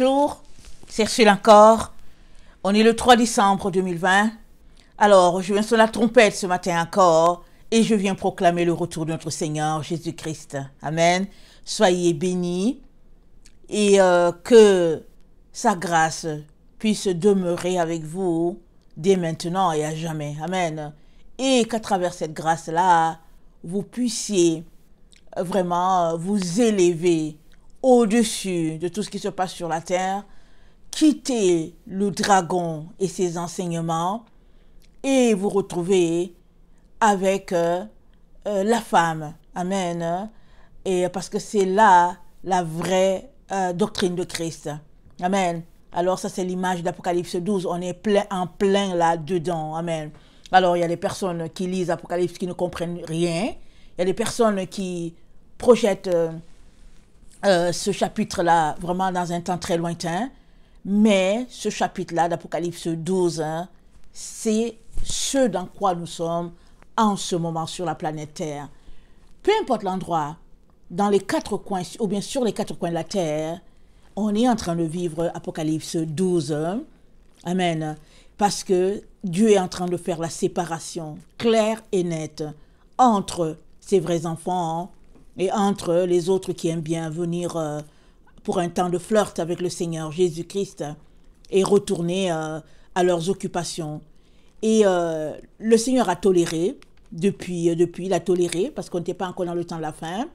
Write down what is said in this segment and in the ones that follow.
Bonjour, c'est Ursule encore. On est le 3 décembre 2020. Alors, je viens sur la trompette ce matin encore et je viens proclamer le retour de notre Seigneur Jésus-Christ. Amen. Soyez bénis et que sa grâce puisse demeurer avec vous dès maintenant et à jamais. Amen. Et qu'à travers cette grâce-là, vous puissiez vraiment vous élever au-dessus de tout ce qui se passe sur la terre, quitter le dragon et ses enseignements et vous retrouver avec la femme. Amen. Et parce que c'est là la vraie doctrine de Christ. Amen. Alors ça c'est l'image d'Apocalypse 12. On est en plein là-dedans. Amen. Alors il y a des personnes qui lisent Apocalypse qui ne comprennent rien. Il y a des personnes qui projettent ce chapitre-là vraiment dans un temps très lointain. Mais ce chapitre-là d'Apocalypse 12, c'est ce dans quoi nous sommes en ce moment sur la planète Terre. Peu importe l'endroit, dans les quatre coins, ou bien sur les quatre coins de la Terre, on est en train de vivre Apocalypse 12. Amen. Parce que Dieu est en train de faire la séparation claire et nette entre ses vrais enfants et entre les autres qui aiment bien venir pour un temps de flirt avec le Seigneur Jésus-Christ et retourner à leurs occupations. Et le Seigneur a toléré, depuis il a toléré, parce qu'on n'était pas encore dans le temps de la fin.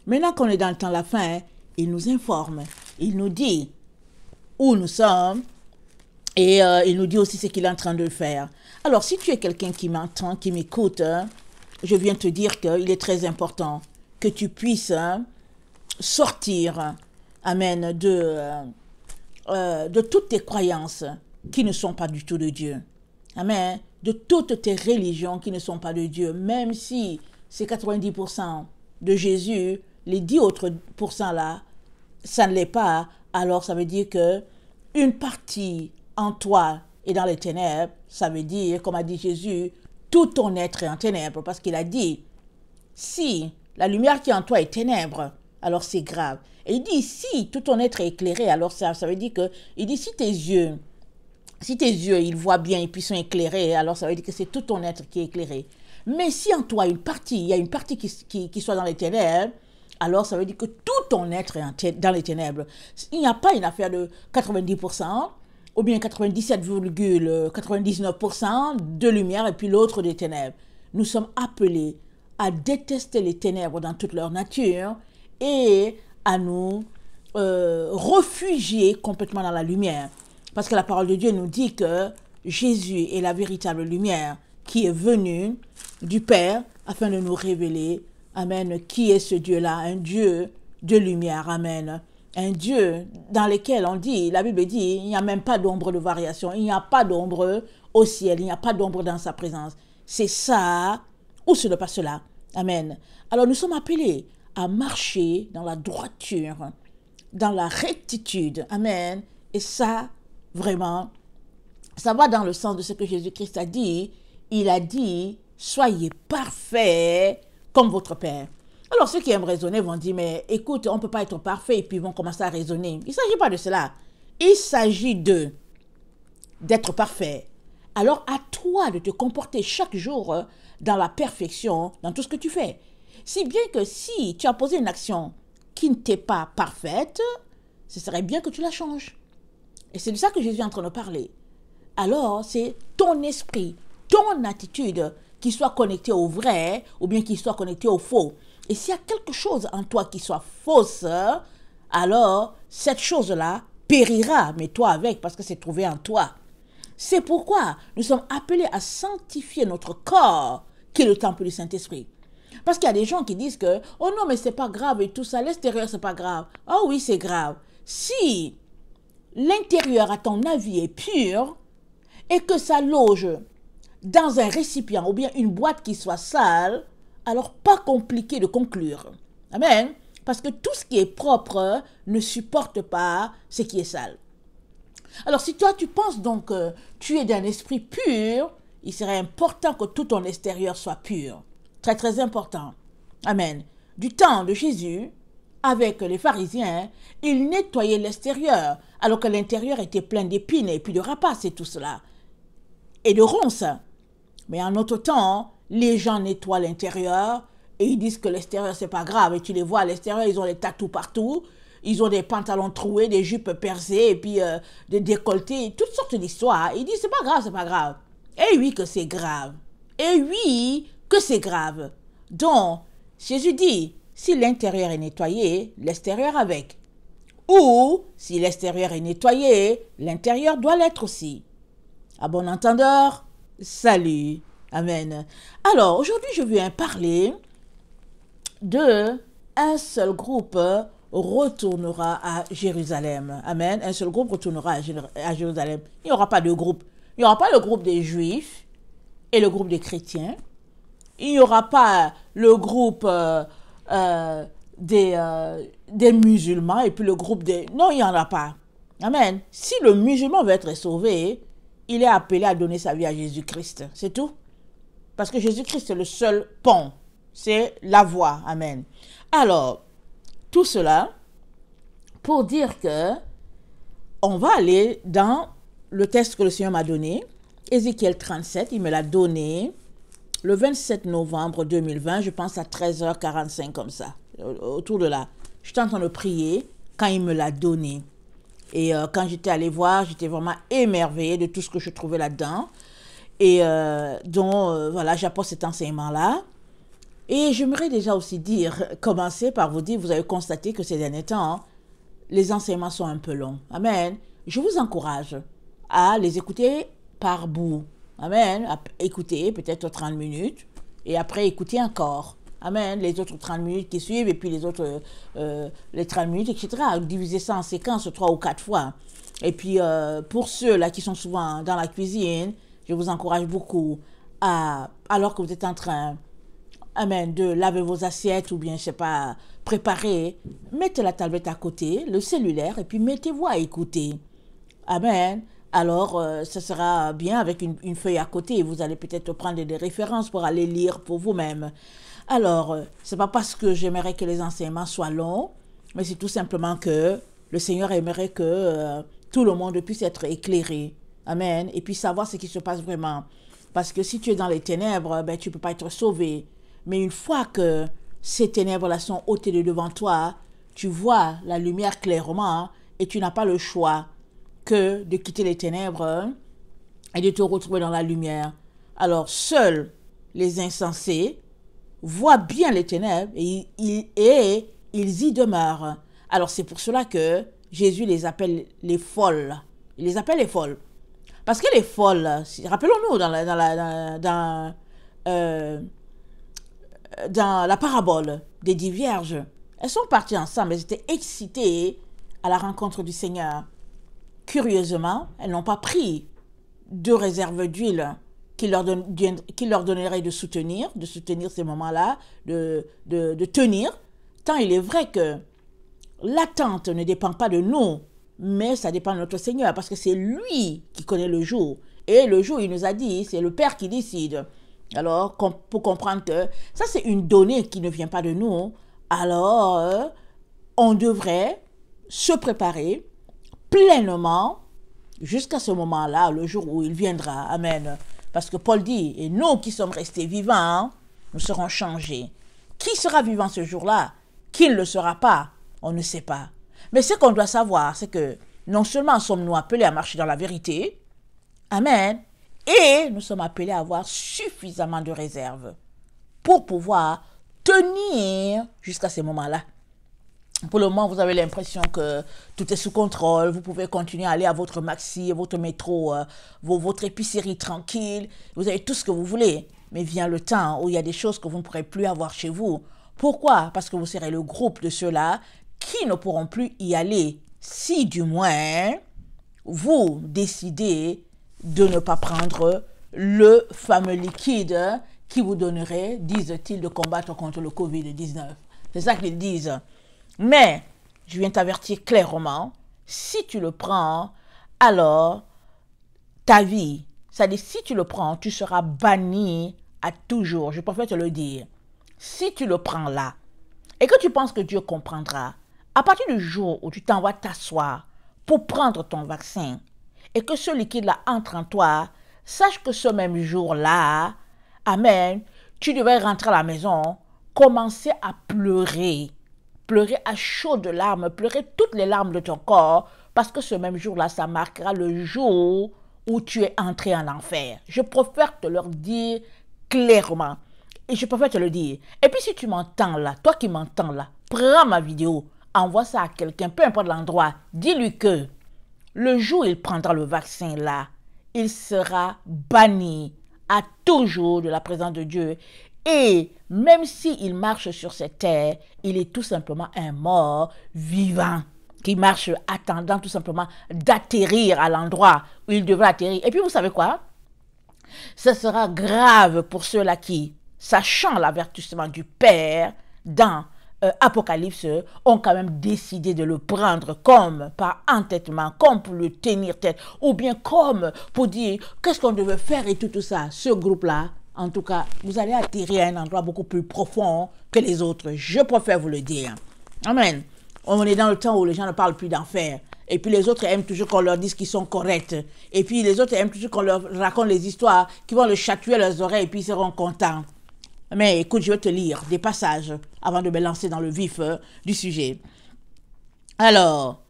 Maintenant qu'on est dans le temps de la fin, il nous informe, il nous dit où nous sommes, et il nous dit aussi ce qu'il est en train de faire. Alors, si tu es quelqu'un qui m'entend, qui m'écoute, je viens te dire qu'il est très important que tu puisses sortir, amen, de toutes tes croyances qui ne sont pas du tout de Dieu. Amen. De toutes tes religions qui ne sont pas de Dieu, même si c'est 90% de Jésus, les 10 autres pourcents là, ça ne l'est pas, alors ça veut dire que une partie en toi est dans les ténèbres, ça veut dire, comme a dit Jésus, tout ton être est en ténèbres, parce qu'il a dit, si la lumière qui est en toi est ténèbres, alors c'est grave. Et il dit, si tout ton être est éclairé, alors ça veut dire que, il dit, si tes yeux, ils voient bien et puis sont éclairés, alors ça veut dire que c'est tout ton être qui est éclairé. Mais si en toi, il y a une partie qui soit dans les ténèbres, alors ça veut dire que tout ton être est dans les ténèbres. Il n'y a pas une affaire de 90%, ou bien 97,99% de lumière et puis l'autre des ténèbres. Nous sommes appelés à détester les ténèbres dans toute leur nature et à nous réfugier complètement dans la lumière. Parce que la parole de Dieu nous dit que Jésus est la véritable lumière qui est venue du Père afin de nous révéler, amen, qui est ce Dieu-là, un Dieu de lumière, amen. Un Dieu dans lequel on dit, la Bible dit, il n'y a même pas d'ombre de variation, il n'y a pas d'ombre au ciel, il n'y a pas d'ombre dans sa présence. C'est ça, ou ce n'est pas cela. Amen. Alors nous sommes appelés à marcher dans la droiture, dans la rectitude. Amen. Et ça, vraiment, ça va dans le sens de ce que Jésus-Christ a dit. Il a dit, soyez parfaits comme votre Père. Alors ceux qui aiment raisonner vont dire, mais écoute, on ne peut pas être parfait, et puis ils vont commencer à raisonner. Il ne s'agit pas de cela. Il s'agit d'être parfait. Alors à toi de te comporter chaque jour dans la perfection, dans tout ce que tu fais. Si bien que si tu as posé une action qui ne t'est pas parfaite, ce serait bien que tu la changes. Et c'est de ça que Jésus est en train de parler. Alors c'est ton esprit, ton attitude qui soit connectée au vrai ou bien qui soit connectée au faux. Et s'il y a quelque chose en toi qui soit fausse, alors cette chose-là périra, mais toi avec, parce que c'est trouvé en toi. C'est pourquoi nous sommes appelés à sanctifier notre corps, qui est le temple du Saint-Esprit. Parce qu'il y a des gens qui disent que, oh non, mais c'est pas grave et tout ça, l'extérieur c'est pas grave. Oh oui, c'est grave. Si l'intérieur, à ton avis, est pur et que ça loge dans un récipient ou bien une boîte qui soit sale, alors pas compliqué de conclure. Amen. Parce que tout ce qui est propre ne supporte pas ce qui est sale. Alors si toi tu penses donc que tu es d'un esprit pur, il serait important que tout ton extérieur soit pur. Très très important. Amen. Du temps de Jésus avec les pharisiens, ils nettoyaient l'extérieur, alors que l'intérieur était plein d'épines et puis de rapaces et tout cela, et de ronces. Mais en notre temps, les gens nettoient l'intérieur et ils disent que l'extérieur, c'est pas grave. Et tu les vois à l'extérieur, ils ont des tatous partout, ils ont des pantalons troués, des jupes percées et puis des décolletés, toutes sortes d'histoires. Ils disent, c'est pas grave, c'est pas grave. Et oui que c'est grave. Et oui que c'est grave. Donc, Jésus dit, si l'intérieur est nettoyé, l'extérieur avec. Ou, si l'extérieur est nettoyé, l'intérieur doit l'être aussi. À bon entendeur, salut. Amen. Alors, aujourd'hui, je viens parler de un seul groupe retournera à Jérusalem. Amen. Un seul groupe retournera à Jérusalem. Il n'y aura pas de groupe. Il n'y aura pas le groupe des Juifs et le groupe des chrétiens. Il n'y aura pas le groupe des musulmans et puis le groupe des... Non, il n'y en a pas. Amen. Si le musulman veut être sauvé, il est appelé à donner sa vie à Jésus-Christ. C'est tout. Parce que Jésus-Christ est le seul pont. C'est la voie. Amen. Alors, tout cela pour dire que on va aller dans le texte que le Seigneur m'a donné. Ézéchiel 37, il me l'a donné le 27 novembre 2020, je pense à 13h45 comme ça, autour de là. J'étais en train de prier quand il me l'a donné. Et quand j'étais allée voir, j'étais vraiment émerveillée de tout ce que je trouvais là-dedans. Et voilà, j'apporte cet enseignement-là. Et j'aimerais déjà aussi commencer par vous dire, vous avez constaté que ces derniers temps, les enseignements sont un peu longs. Amen. Je vous encourage à les écouter par bout. Amen. À écouter peut-être 30 minutes et après écouter encore. Amen. Les autres 30 minutes qui suivent et puis les autres les 30 minutes, etc. Diviser ça en séquences 3 ou 4 fois. Et puis pour ceux-là qui sont souvent dans la cuisine, je vous encourage beaucoup alors que vous êtes en train de laver vos assiettes ou bien, je sais pas, préparer, mettez la tablette à côté, le cellulaire, et puis mettez-vous à écouter. Amen. Alors, ça sera bien avec une feuille à côté. Vous allez peut-être prendre des références pour aller lire pour vous-même. Alors, c'est pas parce que j'aimerais que les enseignements soient longs, mais c'est tout simplement que le Seigneur aimerait que tout le monde puisse être éclairé. Amen. Et puis savoir ce qui se passe vraiment. Parce que si tu es dans les ténèbres, tu ne peux pas être sauvé. Mais une fois que ces ténèbres-là sont ôtées de devant toi, tu vois la lumière clairement et tu n'as pas le choix que de quitter les ténèbres et de te retrouver dans la lumière. Alors, seuls les insensés voient bien les ténèbres et ils y demeurent. Alors, c'est pour cela que Jésus les appelle les folles. Il les appelle les folles. Parce que les folles, rappelons-nous dans la parabole des 10 vierges, elles sont parties ensemble, elles étaient excitées à la rencontre du Seigneur. Curieusement, elles n'ont pas pris de réserve d'huile qui leur donnerait de soutenir ces moments-là, de tenir. Tant il est vrai que l'attente ne dépend pas de nous, mais ça dépend de notre Seigneur, parce que c'est lui qui connaît le jour. Et le jour, il nous a dit, c'est le Père qui décide. Alors, pour comprendre que ça, c'est une donnée qui ne vient pas de nous, alors on devrait se préparer pleinement jusqu'à ce moment-là, le jour où il viendra. Amen. Parce que Paul dit, et nous qui sommes restés vivants, nous serons changés. Qui sera vivant ce jour-là? Qui ne le sera pas? On ne sait pas. Mais ce qu'on doit savoir, c'est que non seulement sommes-nous appelés à marcher dans la vérité, amen, et nous sommes appelés à avoir suffisamment de réserve pour pouvoir tenir jusqu'à ces moments-là. Pour le moment, vous avez l'impression que tout est sous contrôle. Vous pouvez continuer à aller à votre maxi, votre métro, votre épicerie tranquille. Vous avez tout ce que vous voulez. Mais vient le temps où il y a des choses que vous ne pourrez plus avoir chez vous. Pourquoi? Parce que vous serez le groupe de ceux-là qui ne pourront plus y aller. Si du moins, vous décidez de ne pas prendre le fameux liquide qui vous donnerait, disent-ils, de combattre contre le Covid-19. C'est ça qu'ils disent. Mais, je viens t'avertir clairement, si tu le prends, alors ta vie, c'est-à-dire si tu le prends, tu seras banni à toujours. Je préfère te le dire. Si tu le prends là, et que tu penses que Dieu comprendra, à partir du jour où tu t'envoies t'asseoir pour prendre ton vaccin et que ce liquide-là entre en toi, sache que ce même jour-là, amen, tu devais rentrer à la maison, commencer à pleurer, pleurer à chaudes larmes, pleurer toutes les larmes de ton corps, parce que ce même jour-là, ça marquera le jour où tu es entré en enfer. Je préfère te le dire clairement. Et je préfère te le dire. Et puis si tu m'entends là, toi qui m'entends là, prends ma vidéo, envoie ça à quelqu'un, peu importe l'endroit, dis-lui que le jour où il prendra le vaccin là, il sera banni à toujours de la présence de Dieu. Et même s'il marche sur cette terre, il est tout simplement un mort vivant qui marche attendant tout simplement d'atterrir à l'endroit où il devrait atterrir. Et puis vous savez quoi? Ce sera grave pour ceux-là qui, sachant l'avertissement du Père dans Apocalypse, ont quand même décidé de le prendre comme par entêtement, comme pour le tenir tête, ou bien comme pour dire qu'est-ce qu'on devait faire et tout ça. Ce groupe-là, en tout cas, vous allez atterrir à un endroit beaucoup plus profond que les autres. Je préfère vous le dire. Amen. On est dans le temps où les gens ne parlent plus d'enfer. Et puis les autres aiment toujours qu'on leur dise qu'ils sont corrects. Et puis les autres aiment toujours qu'on leur raconte les histoires qui vont leur chatouiller leurs oreilles et puis ils seront contents. Mais écoute, je vais te lire des passages avant de me lancer dans le vif du sujet. Alors,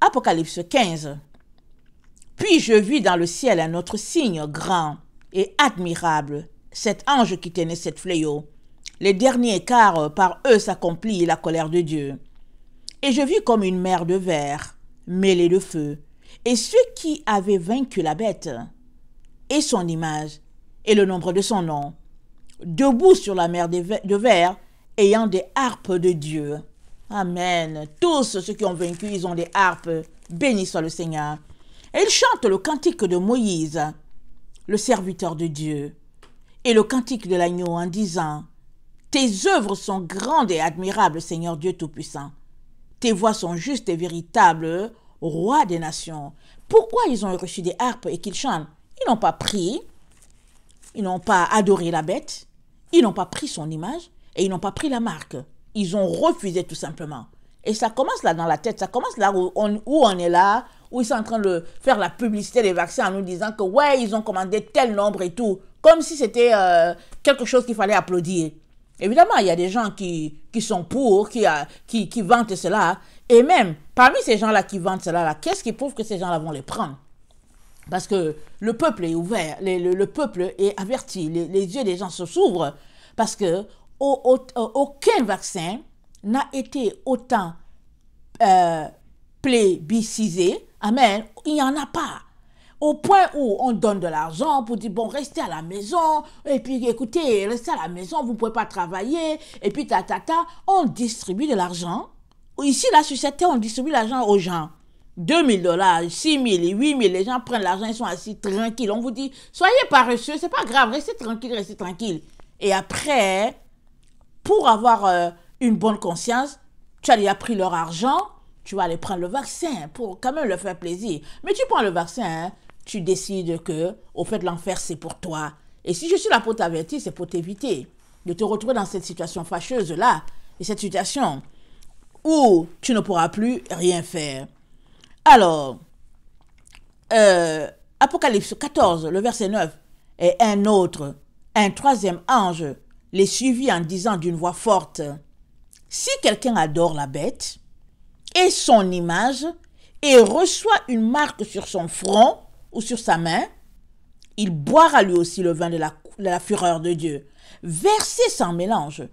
Apocalypse 15. Puis je vis dans le ciel un autre signe grand et admirable, cet ange qui tenait cette fléau, les derniers, car par eux s'accomplit la colère de Dieu. Et je vis comme une mer de verre, mêlée de feu, et ceux qui avaient vaincu la bête, et son image, et le nombre de son nom, debout sur la mer de verre, ayant des harpes de Dieu. Amen. Tous ceux qui ont vaincu, ils ont des harpes. Béni soit le Seigneur. Et ils chantent le cantique de Moïse, le serviteur de Dieu, et le cantique de l'agneau en disant, « Tes œuvres sont grandes et admirables, Seigneur Dieu Tout-Puissant. Tes voies sont justes et véritables, roi des nations. » Pourquoi ils ont reçu des harpes et qu'ils chantent? Ils n'ont pas prié, ils n'ont pas adoré la bête, ils n'ont pas pris son image et ils n'ont pas pris la marque. Ils ont refusé tout simplement. Et ça commence là dans la tête, ça commence là où on est là, où ils sont en train de faire la publicité des vaccins en nous disant que ouais, ils ont commandé tel nombre et tout, comme si c'était quelque chose qu'il fallait applaudir. Évidemment, il y a des gens qui sont pour, qui vantent cela. Et même, parmi ces gens-là qui vantent cela, qu'est-ce qui prouve que ces gens-là vont les prendre? Parce que le peuple est ouvert, le peuple est averti, les yeux des gens s'ouvrent. Parce que aucun vaccin n'a été autant plébiscité. Amen. Il n'y en a pas. Au point où on donne de l'argent pour dire, bon, restez à la maison, et puis écoutez, restez à la maison, vous ne pouvez pas travailler, et puis on distribue de l'argent. Ici, là, sur cette terre, on distribue l'argent aux gens. $2,000, 6,000, 8,000, les gens prennent l'argent, ils sont assis tranquilles. On vous dit, soyez paresseux, c'est pas grave, restez tranquille, restez tranquille. Et après, pour avoir une bonne conscience, tu as déjà pris leur argent, tu vas aller prendre le vaccin pour quand même leur faire plaisir. Mais tu prends le vaccin, tu décides que, au fait, l'enfer, c'est pour toi. Et si je suis là pour t'avertir, c'est pour t'éviter de te retrouver dans cette situation fâcheuse-là, et cette situation où tu ne pourras plus rien faire. Alors, Apocalypse 14, le verset 9, et un troisième ange les suivit en disant d'une voix forte, « Si quelqu'un adore la bête et son image et reçoit une marque sur son front ou sur sa main, il boira lui aussi le vin de la fureur de Dieu, versé sans mélange,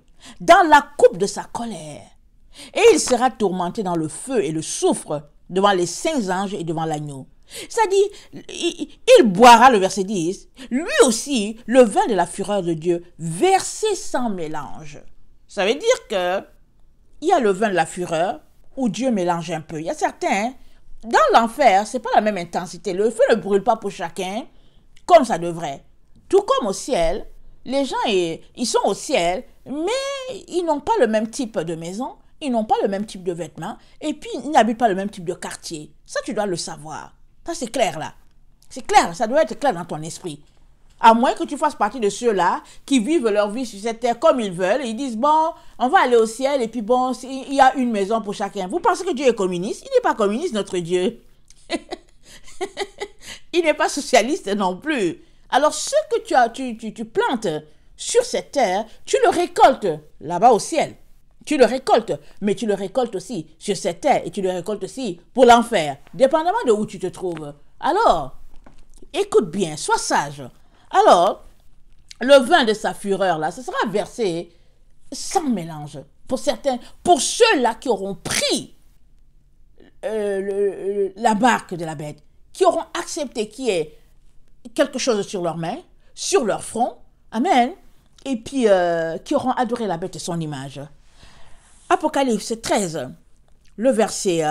dans la coupe de sa colère. Et il sera tourmenté dans le feu et le soufre devant les saints anges et devant l'agneau. » C'est-à-dire, il boira, le verset 10, lui aussi, le vin de la fureur de Dieu, versé sans mélange. Ça veut dire que il y a le vin de la fureur où Dieu mélange un peu. Il y a certains, dans l'enfer, c'est pas la même intensité. Le feu ne brûle pas pour chacun comme ça devrait. Tout comme au ciel, les gens, ils sont au ciel, mais ils n'ont pas le même type de maison, ils n'ont pas le même type de vêtements, et puis ils n'habitent pas le même type de quartier. Ça, tu dois le savoir. Ça, c'est clair là. C'est clair, ça doit être clair dans ton esprit. À moins que tu fasses partie de ceux-là qui vivent leur vie sur cette terre comme ils veulent. Et ils disent, bon, on va aller au ciel et puis bon, il y a une maison pour chacun. Vous pensez que Dieu est communiste? Il n'est pas communiste, notre Dieu. Il n'est pas socialiste non plus. Alors, ce que tu plantes sur cette terre, tu le récoltes là-bas au ciel. Tu le récoltes, mais tu le récoltes aussi sur cette terre et tu le récoltes aussi pour l'enfer, dépendamment de où tu te trouves. Alors, écoute bien, sois sage. Alors, le vin de sa fureur, là, ce sera versé sans mélange. Pour certains, pour ceux-là qui auront pris la marque de la bête, qui auront accepté qu'il y ait quelque chose sur leurs mains, sur leur front, amen, et puis qui auront adoré la bête et son image. Apocalypse 13, le verset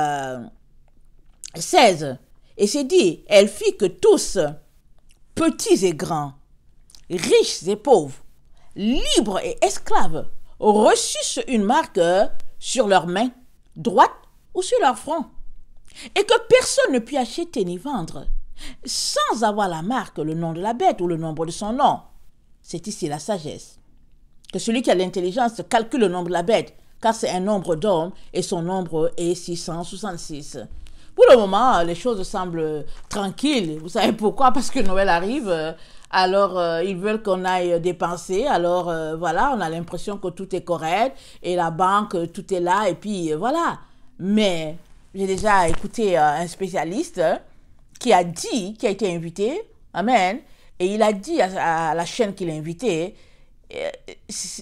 16, et c'est dit, elle fit que tous, petits et grands, riches et pauvres, libres et esclaves, reçussent une marque sur leurs mains, droite ou sur leur front, et que personne ne put acheter ni vendre, sans avoir la marque, le nom de la bête ou le nombre de son nom. C'est ici la sagesse. Que celui qui a l'intelligence calcule le nombre de la bête, car c'est un nombre d'hommes et son nombre est 666. Pour le moment, les choses semblent tranquilles. Vous savez pourquoi? Parce que Noël arrive, alors ils veulent qu'on aille dépenser. Alors voilà, on a l'impression que tout est correct et la banque, tout est là et puis voilà. Mais j'ai déjà écouté un spécialiste qui a été invité, amen, et il a dit à la chaîne qu'il a invité,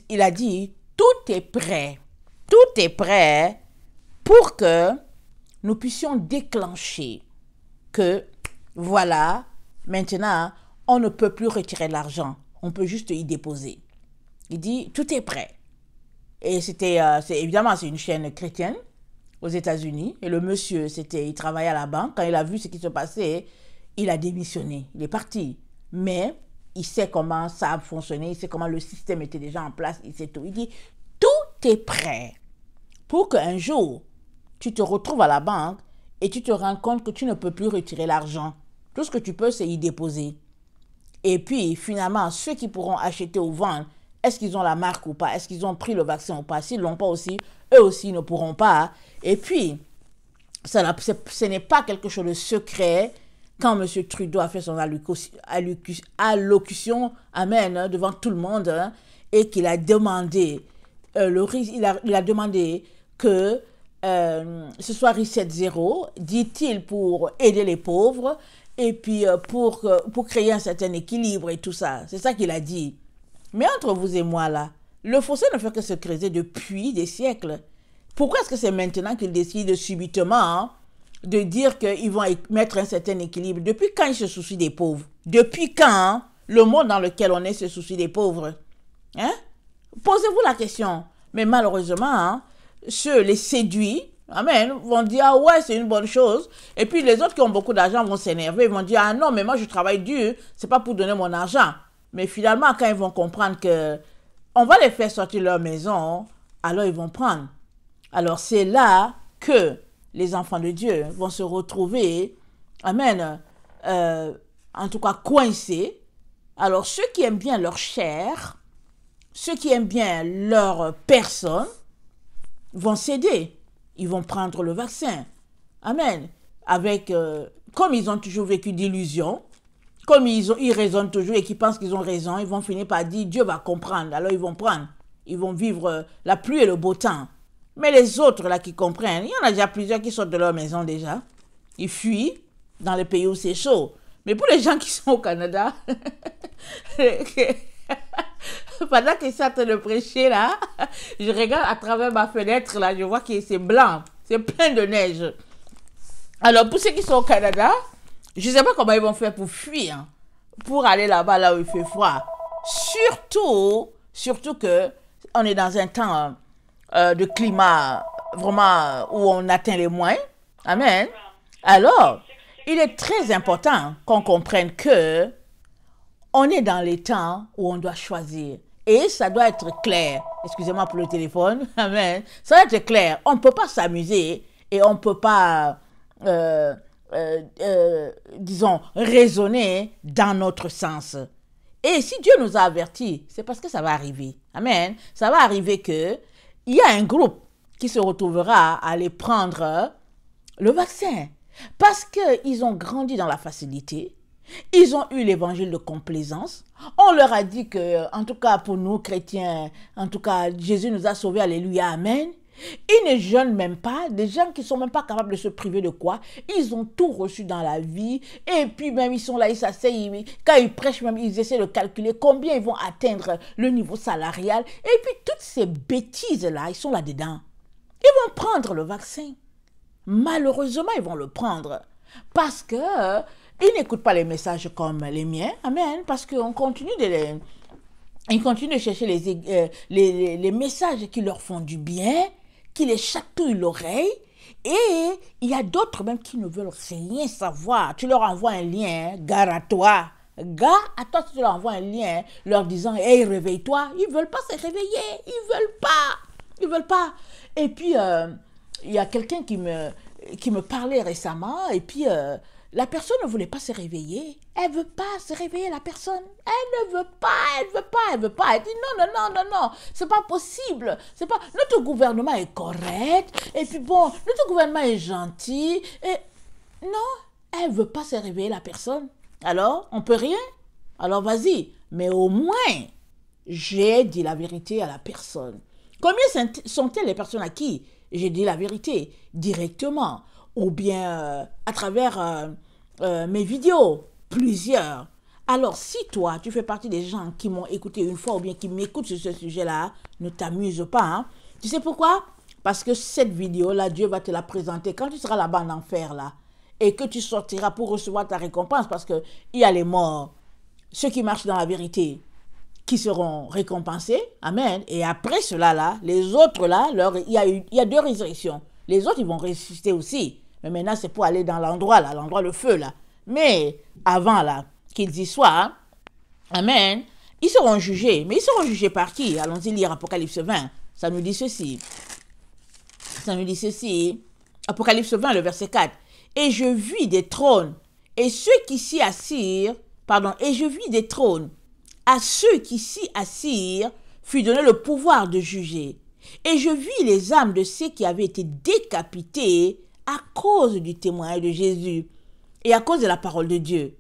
il a dit, tout est prêt pour que nous puissions déclencher que, voilà, maintenant, on ne peut plus retirer l'argent, on peut juste y déposer. Il dit, tout est prêt. Et évidemment, c'est une chaîne chrétienne aux États-Unis, et le monsieur, il travaillait à la banque, quand il a vu ce qui se passait, il a démissionné, il est parti. Mais il sait comment ça a fonctionné, il sait comment le système était déjà en place, il sait tout. Il dit, tout est prêt pour qu'un jour, tu te retrouves à la banque et tu te rends compte que tu ne peux plus retirer l'argent. Tout ce que tu peux, c'est y déposer. Et puis, finalement, ceux qui pourront acheter ou vendre, est-ce qu'ils ont la marque ou pas? Est-ce qu'ils ont pris le vaccin ou pas? S'ils ne l'ont pas aussi, eux aussi ne pourront pas. Et puis, ce n'est pas quelque chose de secret. Quand M. Trudeau a fait son allocution, amen, devant tout le monde, hein, et qu'il a demandé, il a demandé que ce soit Reset Zero, dit-il, pour aider les pauvres, et puis pour créer un certain équilibre et tout ça. C'est ça qu'il a dit. Mais entre vous et moi, là, le fossé ne fait que se creuser depuis des siècles. Pourquoi est-ce que c'est maintenant qu'ils décident subitement, hein, de dire qu'ils vont mettre un certain équilibre? Depuis quand ils se soucient des pauvres? Depuis quand, hein, le monde dans lequel on est se soucie des pauvres? Hein? Posez-vous la question. Mais malheureusement, hein, ceux, les séduits, amen, vont dire, ah ouais, c'est une bonne chose. Et puis les autres qui ont beaucoup d'argent vont s'énerver, ils vont dire, ah non, mais moi je travaille dur, c'est pas pour donner mon argent. Mais finalement, quand ils vont comprendre que on va les faire sortir de leur maison, alors ils vont prendre. Alors c'est là que les enfants de Dieu vont se retrouver, amen, en tout cas coincés. Alors ceux qui aiment bien leur chair, ceux qui aiment bien leur personne, vont céder. Ils vont prendre le vaccin. Amen. Avec, comme ils ont toujours vécu d'illusions, comme ils raisonnent toujours et qu'ils pensent qu'ils ont raison, ils vont finir par dire Dieu va comprendre. Alors ils vont prendre. Ils vont vivre la pluie et le beau temps. Mais les autres là qui comprennent, il y en a déjà plusieurs qui sortent de leur maison déjà. Ils fuient dans les pays où c'est chaud. Mais pour les gens qui sont au Canada, pendant qu'ils sont en train de prêcher là, je regarde à travers ma fenêtre là, je vois que c'est blanc, c'est plein de neige. Alors pour ceux qui sont au Canada, je ne sais pas comment ils vont faire pour fuir, pour aller là-bas là où il fait froid. Surtout que on est dans un temps de climat vraiment où on atteint les moins. Amen. Alors, il est très important qu'on comprenne que on est dans les temps où on doit choisir. Et ça doit être clair. Excusez-moi pour le téléphone. Amen. Ça doit être clair. On ne peut pas s'amuser et on ne peut pas, disons, raisonner dans notre sens. Et si Dieu nous a avertis, c'est parce que ça va arriver. Amen. Ça va arriver que il y a un groupe qui se retrouvera à aller prendre le vaccin. Parce qu'ils ont grandi dans la facilité. Ils ont eu l'évangile de complaisance. On leur a dit que, en tout cas pour nous chrétiens, en tout cas Jésus nous a sauvés, alléluia, amen. Ils ne jeûnent même pas, des gens qui ne sont même pas capables de se priver de quoi. Ils ont tout reçu dans la vie. Et puis même ils sont là, ils s'asseyent, quand ils prêchent même, ils essaient de calculer combien ils vont atteindre le niveau salarial. Et puis toutes ces bêtises-là, ils sont là-dedans. Ils vont prendre le vaccin. Malheureusement, ils vont le prendre. Parce que ils n'écoutent pas les messages comme les miens. Amen. Parce qu'on continue ils continuent de chercher les messages qui leur font du bien, qui les chatouillent l'oreille. Et il y a d'autres même qui ne veulent rien savoir. Tu leur envoies un lien, gare à toi. Gare à toi, si tu leur envoies un lien leur disant, hey, réveille-toi. Ils ne veulent pas se réveiller. Ils ne veulent pas. Ils ne veulent pas. Et puis, il y a quelqu'un qui me parlait récemment. Et puis, la personne ne voulait pas se réveiller. Elle ne veut pas se réveiller, la personne. Elle ne veut pas, elle ne veut pas, elle ne veut pas. Elle dit non, c'est pas possible. C'est pas... Notre gouvernement est correct. Et puis bon, notre gouvernement est gentil. Et non, elle ne veut pas se réveiller, la personne. Alors, on peut rien. Alors vas-y. Mais au moins, j'ai dit la vérité à la personne. Combien sont-elles les personnes à qui j'ai dit la vérité directement? Ou bien à travers mes vidéos, plusieurs. Alors, si toi, tu fais partie des gens qui m'ont écouté une fois ou bien qui m'écoutent sur ce sujet-là, ne t'amuse pas. Hein? Tu sais pourquoi? Parce que cette vidéo-là, Dieu va te la présenter quand tu seras là-bas en enfer, là, et que tu sortiras pour recevoir ta récompense, parce qu'il y a les morts, ceux qui marchent dans la vérité, qui seront récompensés. Amen. Et après cela-là, les autres, là, il y a deux résurrections. Les autres, ils vont ressusciter aussi. Mais maintenant, c'est pour aller dans l'endroit, là, l'endroit, le feu, là. Mais avant, là, qu'ils y soient, hein, amen, ils seront jugés. Mais ils seront jugés par qui? Allons-y lire Apocalypse 20. Ça nous dit ceci. Ça nous dit ceci. Apocalypse 20, le verset 4. Et je vis des trônes, et ceux qui s'y assirent, et je vis des trônes, à ceux qui s'y assirent, fut donné le pouvoir de juger. Et je vis les âmes de ceux qui avaient été décapités à cause du témoignage de Jésus et à cause de la parole de Dieu,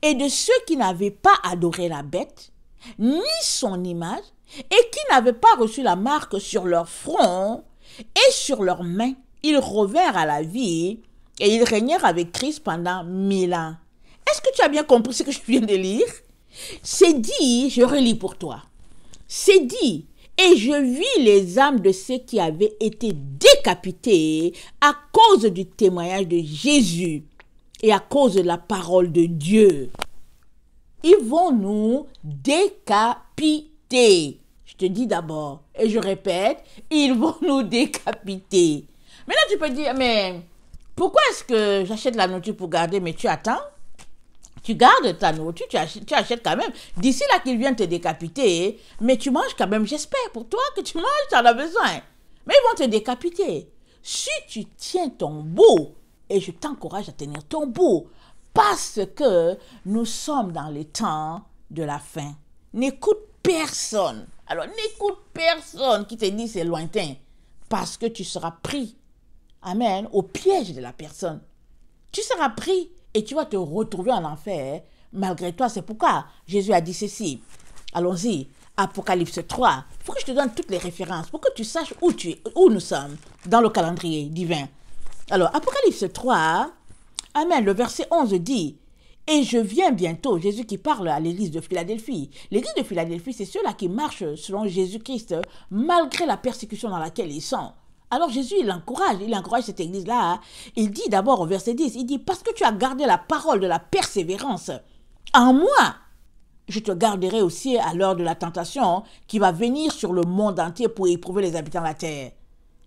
et de ceux qui n'avaient pas adoré la bête, ni son image, et qui n'avaient pas reçu la marque sur leur front et sur leurs mains. Ils revinrent à la vie et ils régnèrent avec Christ pendant 1000 ans. Est-ce que tu as bien compris ce que je viens de lire? C'est dit, je relis pour toi. C'est dit, et je vis les âmes de ceux qui avaient été décapités à cause du témoignage de Jésus et à cause de la parole de Dieu. Ils vont nous décapiter. Je te dis d'abord, et je répète, ils vont nous décapiter. Maintenant, tu peux dire, mais pourquoi est-ce que j'achète la nourriture pour garder, mais tu attends? Tu gardes ta nourriture, tu achètes quand même. D'ici là qu'ils viennent te décapiter, mais tu manges quand même, j'espère pour toi que tu manges, tu en as besoin. Mais ils vont te décapiter. Si tu tiens ton bout, et je t'encourage à tenir ton bout, parce que nous sommes dans les temps de la fin. N'écoute personne. Alors n'écoute personne qui te dit c'est lointain, parce que tu seras pris, amen, au piège de la personne. Tu seras pris. Et tu vas te retrouver en enfer, malgré toi. C'est pourquoi Jésus a dit ceci. Allons-y, Apocalypse 3. Il faut que je te donne toutes les références pour que tu saches où nous sommes dans le calendrier divin. Alors, Apocalypse 3, amen, le verset 11 dit, « Et je viens bientôt », Jésus qui parle à l'église de Philadelphie. L'église de Philadelphie, c'est ceux-là qui marchent selon Jésus-Christ, malgré la persécution dans laquelle ils sont. Alors Jésus, il encourage cette église-là. Il dit d'abord au verset 10, il dit, parce que tu as gardé la parole de la persévérance en moi, je te garderai aussi à l'heure de la tentation qui va venir sur le monde entier pour éprouver les habitants de la terre.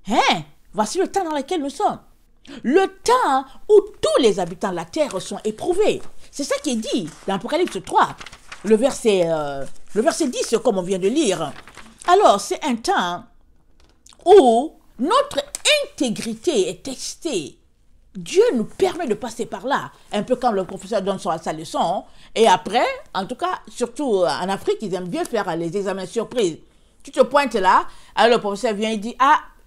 Hein? Voici le temps dans lequel nous sommes. Le temps où tous les habitants de la terre sont éprouvés. C'est ça qui est dit dans Apocalypse 3, le verset 10, comme on vient de lire. Alors, c'est un temps où notre intégrité est testée Dieu nous permet de passer par là, un peu comme le professeur donne sa leçon, et après, en tout cas, surtout en Afrique, ils aiment bien faire les examens surprises. Tu te pointes là, alors le professeur vient et dit,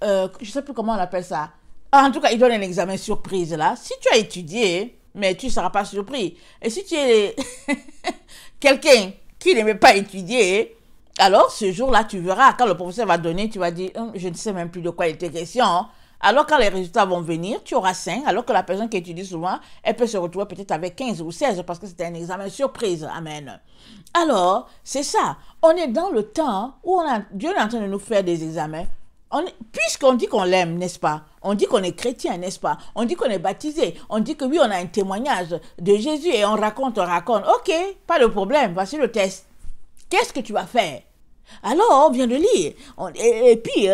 je ne sais plus comment on appelle ça. En tout cas, il donne un examen surprise là. Si tu as étudié, mais tu ne seras pas surpris. Et si tu es quelqu'un qui n'aimait pas étudier, alors ce jour-là, tu verras, quand le professeur va donner, tu vas dire, je ne sais même plus de quoi il était question. Alors, quand les résultats vont venir, tu auras 5, alors que la personne qui étudie souvent, elle peut se retrouver peut-être avec 15 ou 16 parce que c'était un examen surprise. Amen. Alors, c'est ça. On est dans le temps où Dieu est en train de nous faire des examens. Puisqu'on dit qu'on l'aime, n'est-ce pas? On dit qu'on est chrétien, n'est-ce pas? On dit qu'on est baptisé. On dit que oui, on a un témoignage de Jésus et on raconte. Ok, pas de problème. Voici le test. Qu'est-ce que tu vas faire? Alors, on vient de lire. Et puis,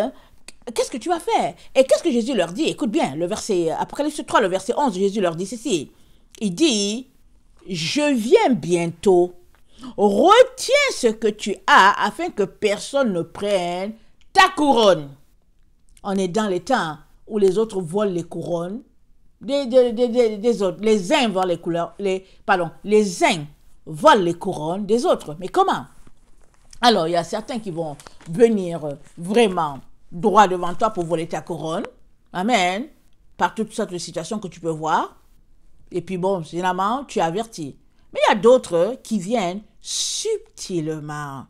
qu'est-ce que tu vas faire? Et qu'est-ce que Jésus leur dit? Écoute bien, le verset Apocalypse 3, le verset 11, Jésus leur dit ceci. Il dit, je viens bientôt. Retiens ce que tu as afin que personne ne prenne ta couronne. On est dans les temps où les autres volent les couronnes des autres. Les uns volent les couleurs, les uns volent les couronnes des autres. Mais comment? Alors, il y a certains qui vont venir vraiment droit devant toi pour voler ta couronne. Amen. Par toutes sortes de situations que tu peux voir. Et puis bon, généralement, tu es averti. Mais il y a d'autres qui viennent subtilement.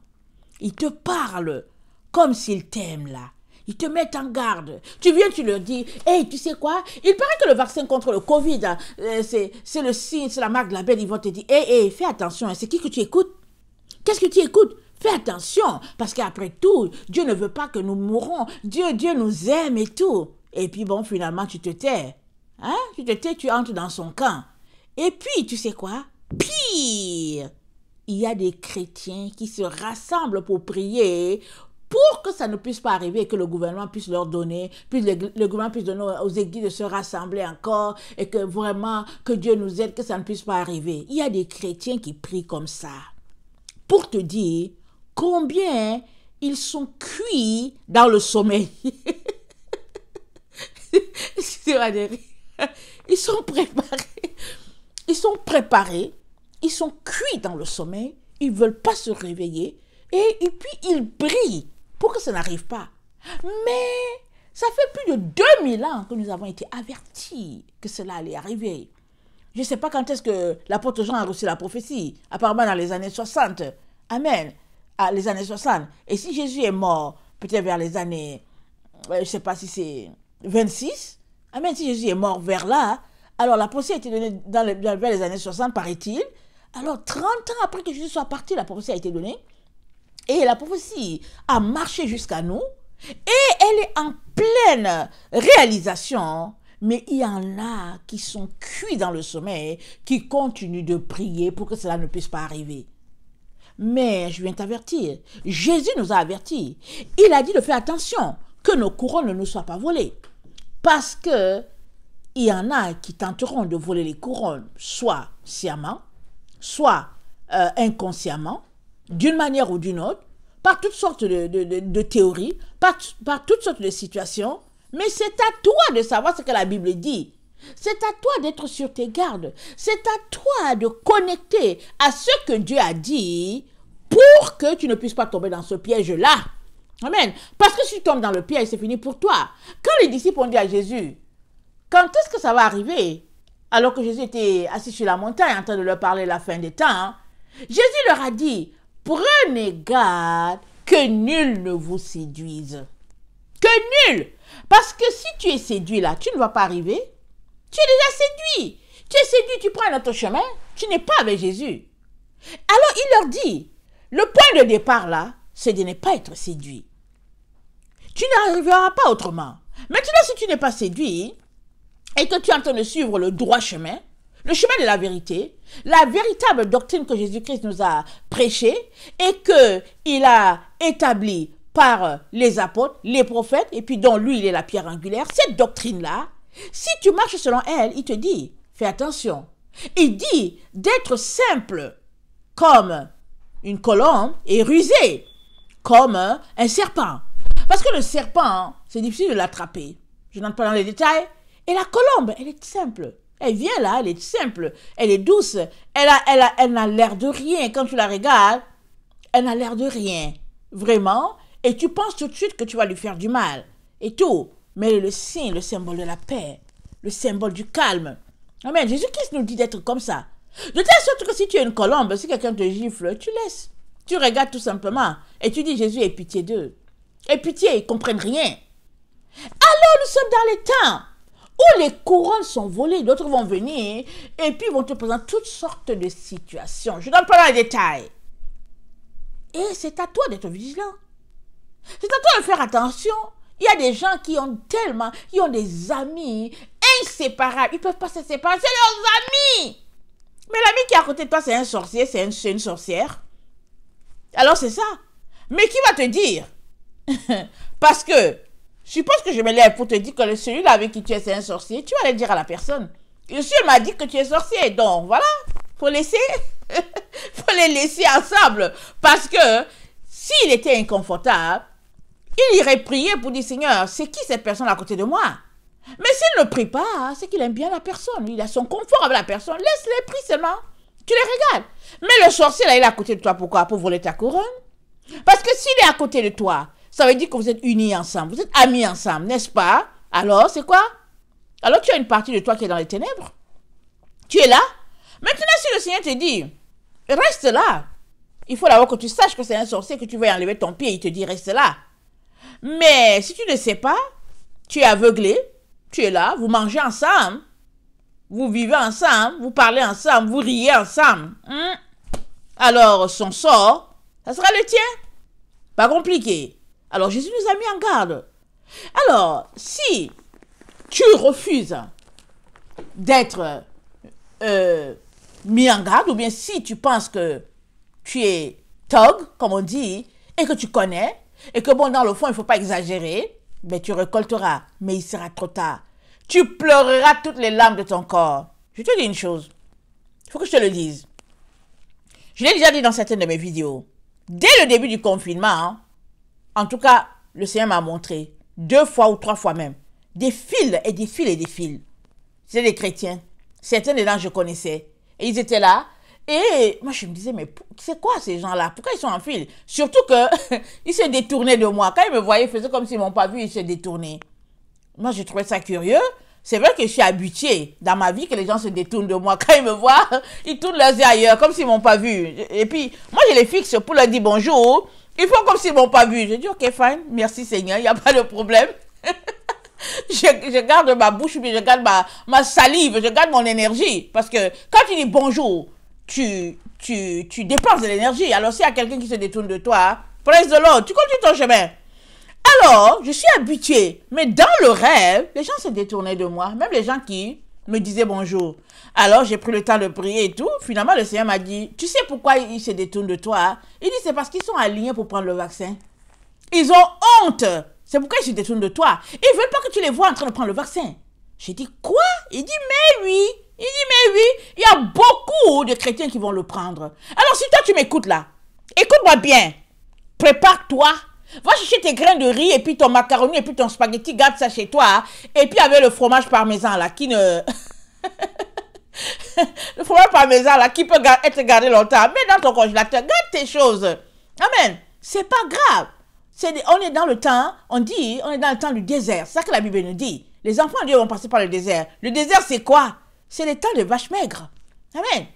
Ils te parlent comme s'ils t'aiment là. Ils te mettent en garde. Tu viens, tu leur dis, hey, tu sais quoi? Il paraît que le vaccin contre le Covid, c'est le signe, c'est la marque de la bête. Ils vont te dire, hey, fais attention. C'est qui que tu écoutes? Qu'est-ce que tu écoutes? Fais attention, parce qu'après tout, Dieu ne veut pas que nous mourons. Dieu nous aime et tout. Et puis bon, finalement, tu te tais. Hein? Tu te tais, tu entres dans son camp. Et puis, tu sais quoi? Pire, il y a des chrétiens qui se rassemblent pour prier pour que ça ne puisse pas arriver et que le gouvernement puisse leur donner, puis le gouvernement puisse donner aux églises de se rassembler encore et que vraiment, que Dieu nous aide, que ça ne puisse pas arriver. Il y a des chrétiens qui prient comme ça pour te dire combien ils sont cuits dans le sommeil. Excusez-moi de rire. Ils sont préparés. Ils sont préparés. Ils sont cuits dans le sommeil. Ils ne veulent pas se réveiller. Et puis, ils brillent pour que ça n'arrive pas. Mais ça fait plus de 2000 ans que nous avons été avertis que cela allait arriver. Je ne sais pas quand est-ce que l'apôtre Jean a reçu la prophétie. Apparemment dans les années 60. Amen. Les années 60. Et si Jésus est mort, peut-être vers les années, je ne sais pas si c'est 26. Amen. Si Jésus est mort vers là, alors la prophétie a été donnée vers les années 60, paraît-il. Alors 30 ans après que Jésus soit parti, la prophétie a été donnée. Et la prophétie a marché jusqu'à nous. Et elle est en pleine réalisation. Mais il y en a qui sont cuits dans le sommeil, qui continuent de prier pour que cela ne puisse pas arriver. Mais je viens t'avertir, Jésus nous a avertis. Il a dit de faire attention, que nos couronnes ne nous soient pas volées. Parce que il y en a qui tenteront de voler les couronnes, soit sciemment, soit inconsciemment, d'une manière ou d'une autre, par toutes sortes de théories, par toutes sortes de situations. Mais c'est à toi de savoir ce que la Bible dit. C'est à toi d'être sur tes gardes. C'est à toi de connecter à ce que Dieu a dit pour que tu ne puisses pas tomber dans ce piège-là. Amen. Parce que si tu tombes dans le piège, c'est fini pour toi. Quand les disciples ont dit à Jésus, quand est-ce que ça va arriver? Alors que Jésus était assis sur la montagne en train de leur parler de la fin des temps, Jésus leur a dit, prenez garde que nul ne vous séduise. Que nul. Parce que si tu es séduit là, tu ne vas pas arriver. Tu es déjà séduit. Tu es séduit, tu prends un autre chemin. Tu n'es pas avec Jésus. Alors il leur dit, le point de départ là, c'est de ne pas être séduit. Tu n'arriveras pas autrement. Maintenant, si tu n'es pas séduit et que tu es en train de suivre le droit chemin, le chemin de la vérité, la véritable doctrine que Jésus-Christ nous a prêchée et qu'il a établie par les apôtres, les prophètes, et puis dont lui, il est la pierre angulaire, cette doctrine-là, si tu marches selon elle, il te dit, fais attention. Il dit d'être simple comme une colombe et rusé comme un serpent. Parce que le serpent, c'est difficile de l'attraper. Je n'entre pas dans les détails. Et la colombe, elle est simple. Elle vient là, elle est simple, elle est douce, elle n'a l'air de rien. Quand tu la regardes, elle n'a l'air de rien. Vraiment. Et tu penses tout de suite que tu vas lui faire du mal. Et tout. Mais elle est le signe, le symbole de la paix. Le symbole du calme. Amen. Jésus-Christ nous dit d'être comme ça. De telle sorte que si tu es une colombe, si quelqu'un te gifle, tu laisses. Tu regardes tout simplement. Et tu dis, Jésus, aie pitié d'eux. Aie pitié, ils ne comprennent rien. Alors nous sommes dans les temps où les couronnes sont volées, d'autres vont venir et puis vont te présenter toutes sortes de situations. Je ne donne pas les détails. Et c'est à toi d'être vigilant. C'est à toi de faire attention. Il y a des gens qui ont tellement, qui ont des amis inséparables. Ils ne peuvent pas se séparer, c'est leurs amis. Mais l'ami qui est à côté de toi, c'est un sorcier, c'est une sorcière. Alors c'est ça. Mais qui va te dire? Parce que suppose que je me lève pour te dire que celui-là avec qui tu es, c'est un sorcier. Tu vas le dire à la personne. Et si elle m'a dit que tu es sorcier. Donc, voilà. Faut laisser. Faut les laisser ensemble. Parce que s'il était inconfortable, il irait prier pour dire, Seigneur, c'est qui cette personne à côté de moi? Mais s'il ne prie pas, c'est qu'il aime bien la personne. Il a son confort avec la personne. Laisse-les prier seulement. Tu les regardes. Mais le sorcier, là, il est à côté de toi. Pourquoi? Pour voler ta couronne. Parce que s'il est à côté de toi, ça veut dire que vous êtes unis ensemble, vous êtes amis ensemble, n'est-ce pas? Alors, c'est quoi? Alors, tu as une partie de toi qui est dans les ténèbres. Tu es là. Maintenant, si le Seigneur te dit, reste là. Il faut d'abord que tu saches que c'est un sorcier, que tu veux enlever ton pied, il te dit, reste là. Mais si tu ne sais pas, tu es aveuglé, tu es là, vous mangez ensemble, vous vivez ensemble, vous parlez ensemble, vous riez ensemble. Alors, son sort, ça sera le tien. Pas compliqué. Alors, Jésus nous a mis en garde. Alors, si tu refuses d'être mis en garde, ou bien si tu penses que tu es thug, comme on dit, et que tu connais, et que bon, dans le fond, il ne faut pas exagérer, ben, tu récolteras, mais il sera trop tard. Tu pleureras toutes les larmes de ton corps. Je te dis une chose, il faut que je te le dise. Je l'ai déjà dit dans certaines de mes vidéos. Dès le début du confinement, en tout cas, le Seigneur m'a montré 2 fois ou 3 fois même, des fils et des fils et des fils. C'était des chrétiens. Certains dedans, je connaissais. Et ils étaient là. Et moi, je me disais, mais c'est quoi ces gens-là? Pourquoi ils sont en fil? Surtout qu'ils se détournaient de moi. Quand ils me voyaient, ils faisaient comme s'ils ne m'ont pas vu, ils se détournaient. Moi, j'ai trouvé ça curieux. C'est vrai que je suis habituée dans ma vie que les gens se détournent de moi. Quand ils me voient, ils tournent leurs yeux ailleurs, comme s'ils ne m'ont pas vu. Et puis, moi, je les fixe pour leur dire bonjour. Ils font comme s'ils ne m'ont pas vu. Je dis, ok, fine, merci Seigneur, il n'y a pas de problème. je garde ma bouche, puis je garde ma salive, je garde mon énergie. Parce que quand tu dis bonjour, tu dépenses de l'énergie. Alors, s'il y a quelqu'un qui se détourne de toi, praise the Lord, tu continues ton chemin. Alors, je suis habituée. Mais dans le rêve, les gens se détournaient de moi. Même les gens qui me disaient bonjour. Alors, j'ai pris le temps de prier et tout. Finalement, le Seigneur m'a dit, tu sais pourquoi ils se détournent de toi? Il dit, c'est parce qu'ils sont alignés pour prendre le vaccin. Ils ont honte. C'est pourquoi ils se détournent de toi. Ils ne veulent pas que tu les vois en train de prendre le vaccin. J'ai dit, quoi? Il dit, mais oui. Il dit, mais oui. Il y a beaucoup de chrétiens qui vont le prendre. Alors, si toi, tu m'écoutes là, écoute-moi bien. Prépare-toi. Va chercher tes grains de riz et puis ton macaroni et puis ton spaghetti, garde ça chez toi. Et puis avec le fromage parmesan là, qui ne... le fromage parmesan là, qui peut être gardé longtemps. Mets dans ton congélateur, garde tes choses. Amen. C'est pas grave. On est dans le temps, on dit, on est dans le temps du désert. C'est ça que la Bible nous dit. Les enfants de Dieu vont passer par le désert. Le désert, c'est quoi? C'est le temps de vaches maigres. Amen.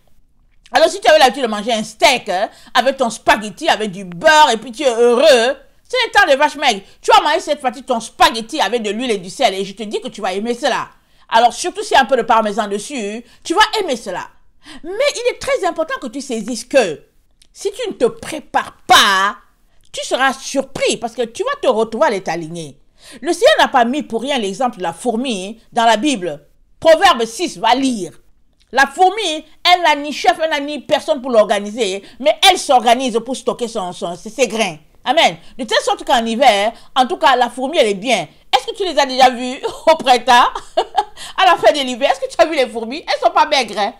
Alors si tu avais l'habitude de manger un steak avec ton spaghetti, avec du beurre et puis tu es heureux, c'est le temps de vaches maigres. Tu vas manger cette fois-ci ton spaghetti avec de l'huile et du sel et je te dis que tu vas aimer cela. Alors surtout s'il y a un peu de parmesan dessus, tu vas aimer cela. Mais il est très important que tu saisisses que si tu ne te prépares pas, tu seras surpris parce que tu vas te retrouver à l'état aligné. Le Seigneur n'a pas mis pour rien l'exemple de la fourmi dans la Bible. Proverbe 6, va lire. La fourmi, elle n'a ni chef, elle n'a ni personne pour l'organiser, mais elle s'organise pour stocker ses grains. Amen. De telle sorte qu'en hiver, en tout cas, la fourmi, elle est bien. Est-ce que tu les as déjà vues au printemps, à la fin de l'hiver? Est-ce que tu as vu les fourmis? Elles ne sont pas maigres. Hein?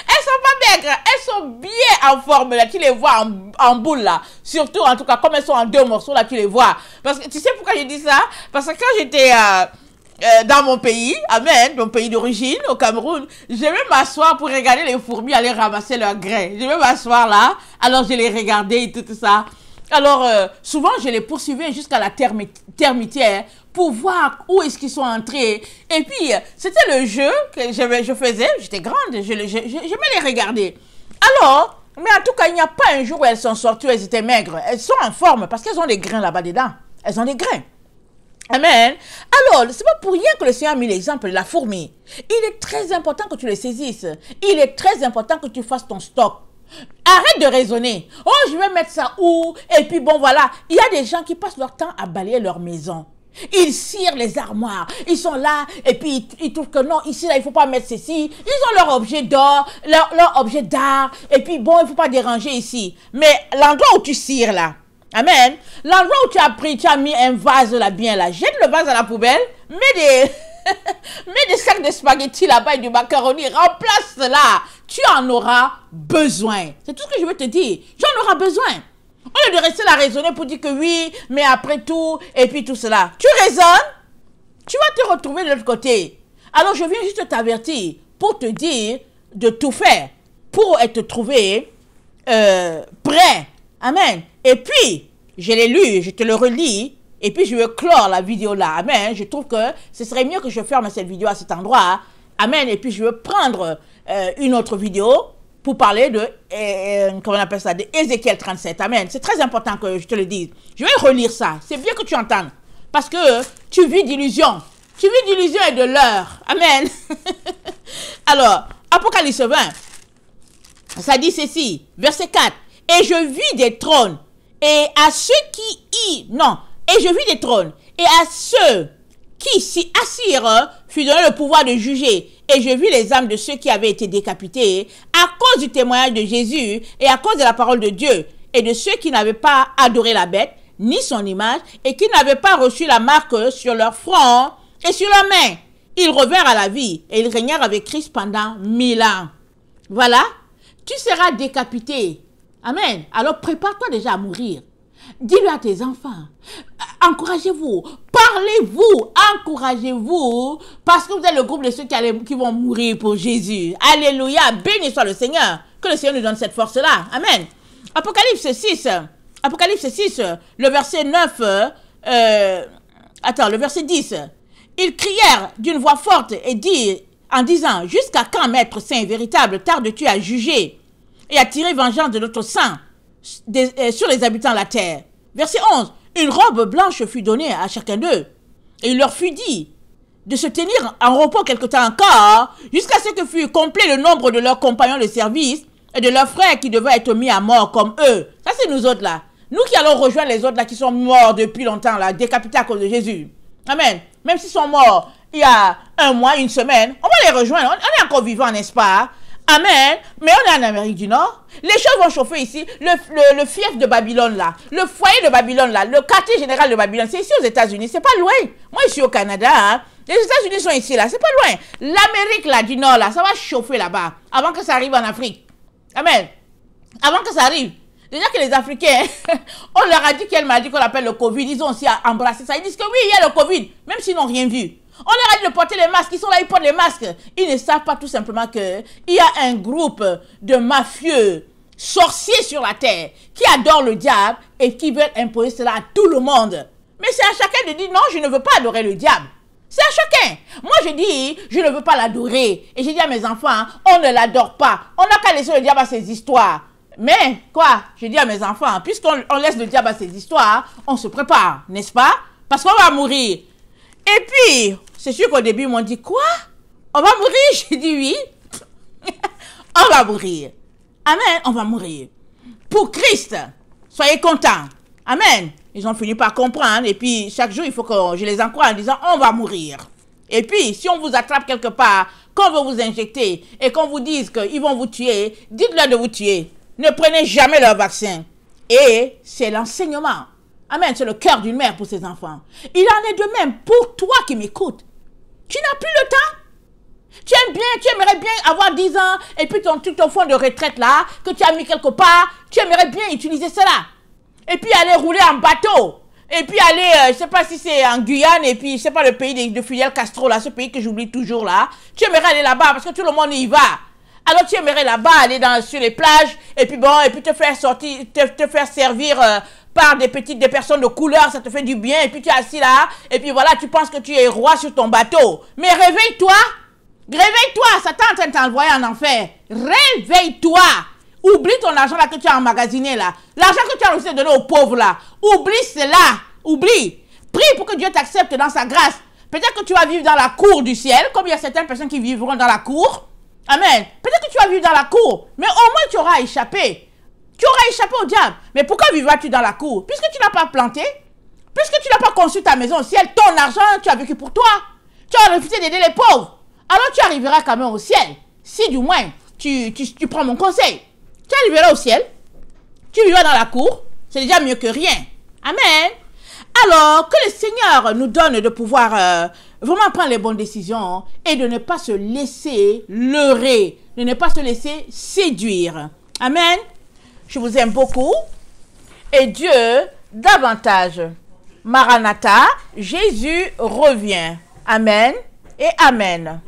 Elles sont pas maigres. Elles sont bien en forme. Là. Tu les vois en boule. Là. Surtout, en tout cas, comme elles sont en 2 morceaux, là, tu les vois. Parce que tu sais pourquoi je dis ça? Parce que quand j'étais dans mon pays, amen, mon pays d'origine, au Cameroun, je vais m'asseoir pour regarder les fourmis aller ramasser leurs grains. Je vais m'asseoir là, alors je les regardais et tout ça. Alors, souvent, je les poursuivais jusqu'à la termitière pour voir où est-ce qu'ils sont entrés. Et puis, c'était le jeu que je faisais. J'étais grande, j'aimais les regarder. Alors, mais en tout cas, il n'y a pas un jour où elles sont sorties, où elles étaient maigres. Elles sont en forme parce qu'elles ont des grains là-bas dedans. Elles ont des grains. Amen. Alors, c'est pas pour rien que le Seigneur a mis l'exemple de la fourmi. Il est très important que tu le saisisses. Il est très important que tu fasses ton stock. Arrête de raisonner. Oh, je vais mettre ça où? Et puis bon, voilà. Il y a des gens qui passent leur temps à balayer leur maison. Ils cirent les armoires. Ils sont là et puis ils trouvent que non, ici, là, il ne faut pas mettre ceci. Ils ont leur objet d'or, leur objet d'art. Et puis bon, il ne faut pas déranger ici. Mais l'endroit où tu cires là, amen. L'endroit où tu as mis un vase là bien là, jette le vase à la poubelle, mets des sacs de spaghettis là-bas et du macaroni, remplace cela. Tu en auras besoin. C'est tout ce que je veux te dire. J'en auras besoin. Au lieu de rester là raisonner pour dire que oui, mais après tout, et puis tout cela. Tu raisonnes, tu vas te retrouver de l'autre côté. Alors je viens juste t'avertir pour te dire de tout faire pour être trouvé prêt. Amen. Et puis, je l'ai lu, je te le relis, et puis je vais clore la vidéo là. Amen. Je trouve que ce serait mieux que je ferme cette vidéo à cet endroit. Amen. Et puis je vais prendre une autre vidéo pour parler de, comment on appelle ça, de Ézéchiel 37. Amen. C'est très important que je te le dise. Je vais relire ça. C'est bien que tu entendes. Parce que tu vis d'illusions. Tu vis d'illusions et de leurres. Amen. Alors, Apocalypse 20, ça dit ceci, verset 4. Et je vis des trônes, et à ceux et je vis des trônes, et à ceux qui s'y assirent fut donné le pouvoir de juger. Et je vis les âmes de ceux qui avaient été décapités à cause du témoignage de Jésus et à cause de la parole de Dieu, et de ceux qui n'avaient pas adoré la bête, ni son image, et qui n'avaient pas reçu la marque sur leur front et sur leurs mains. Ils revinrent à la vie, et ils régnèrent avec Christ pendant 1000 ans. Voilà, tu seras décapité. Amen. Alors prépare-toi déjà à mourir. Dis-le à tes enfants. Encouragez-vous. Parlez-vous. Encouragez-vous. Parce que vous êtes le groupe de ceux qui vont mourir pour Jésus. Alléluia. Béni soit le Seigneur. Que le Seigneur nous donne cette force-là. Amen. Apocalypse 6. Apocalypse 6. Le verset 9. Le verset 10. Ils crièrent d'une voix forte et dirent, en disant, jusqu'à quand, maître saint et véritable, tardes-tu à juger et à tirer vengeance de notre sang sur les habitants de la terre. Verset 11. Une robe blanche fut donnée à chacun d'eux. Et il leur fut dit de se tenir en repos quelque temps encore, jusqu'à ce que fût complet le nombre de leurs compagnons de service et de leurs frères qui devaient être mis à mort comme eux. Ça, c'est nous autres là. Nous qui allons rejoindre les autres là qui sont morts depuis longtemps là, décapités à cause de Jésus. Amen. Même s'ils sont morts il y a un mois, une semaine, on va les rejoindre. On est encore vivants, n'est-ce pas? Amen. Mais on est en Amérique du Nord. Les choses vont chauffer ici. Le fief de Babylone là, le foyer de Babylone là, le quartier général de Babylone, c'est ici aux États-Unis. C'est pas loin. Moi, je suis au Canada. Hein. Les États-Unis sont ici là. C'est pas loin. L'Amérique là du Nord là, ça va chauffer là-bas avant que ça arrive en Afrique. Amen. Avant que ça arrive. Déjà que les Africains, on leur a dit quelle maladie qu'on appelle le Covid. Ils ont aussi embrassé ça. Ils disent que oui, il y a le Covid, même s'ils n'ont rien vu. On leur a dit de porter les masques. Ils sont là, ils portent les masques. Ils ne savent pas tout simplement qu'il y a un groupe de mafieux, sorciers sur la terre, qui adorent le diable et qui veulent imposer cela à tout le monde. Mais c'est à chacun de dire non, je ne veux pas adorer le diable. C'est à chacun. Moi, je dis, je ne veux pas l'adorer. Et j'ai dit à mes enfants, on ne l'adore pas. On n'a qu'à laisser le diable à ses histoires. Mais, quoi, je dis à mes enfants, puisqu'on laisse le diable à ses histoires, on se prépare, n'est-ce pas? Parce qu'on va mourir. Et puis, c'est sûr qu'au début, ils m'ont dit, quoi? On va mourir? J'ai dit oui. On va mourir. Amen, on va mourir. Pour Christ, soyez contents. Amen. Ils ont fini par comprendre. Et puis, chaque jour, il faut que je les encourage en disant, on va mourir. Et puis, si on vous attrape quelque part, qu'on veut vous injecter, et qu'on vous dise qu'ils vont vous tuer, dites-leur de vous tuer. Ne prenez jamais leur vaccin. Et c'est l'enseignement. Amen, c'est le cœur d'une mère pour ses enfants. Il en est de même pour toi qui m'écoutes. Tu n'as plus le temps. Tu aimes bien, tu aimerais bien avoir 10 ans, et puis ton fonds de retraite là, que tu as mis quelque part, tu aimerais bien utiliser cela. Et puis aller rouler en bateau, et puis aller, je sais pas si c'est en Guyane, et puis je sais pas le pays de Fidel Castro, là, ce pays que j'oublie toujours, là. Tu aimerais aller là-bas parce que tout le monde y va. Alors tu aimerais là-bas aller sur les plages, et puis bon, et puis te faire sortir, te faire servir par des personnes de couleur, ça te fait du bien, et puis tu es assis là, et puis voilà, tu penses que tu es roi sur ton bateau. Mais réveille-toi! Réveille-toi! Satan est en train de t'envoyer en enfer. Réveille-toi! Oublie ton argent là que tu as emmagasiné là. L'argent que tu as aussi donné aux pauvres là. Oublie cela. Oublie. Prie pour que Dieu t'accepte dans sa grâce. Peut-être que tu vas vivre dans la cour du ciel, comme il y a certaines personnes qui vivront dans la cour. Amen. Peut-être que tu vas vivre dans la cour, mais au moins tu auras échappé. Tu auras échappé au diable. Mais pourquoi vivras-tu dans la cour? Puisque tu n'as pas planté, puisque tu n'as pas conçu ta maison au ciel, ton argent, tu as vécu pour toi. Tu as refusé d'aider les pauvres. Alors tu arriveras quand même au ciel. Si du moins tu prends mon conseil. Tu arriveras au ciel, tu vivras dans la cour, c'est déjà mieux que rien. Amen. Alors, que le Seigneur nous donne de pouvoir vraiment prendre les bonnes décisions et de ne pas se laisser leurrer, de ne pas se laisser séduire. Amen. Je vous aime beaucoup et Dieu davantage. Maranatha, Jésus revient. Amen et Amen.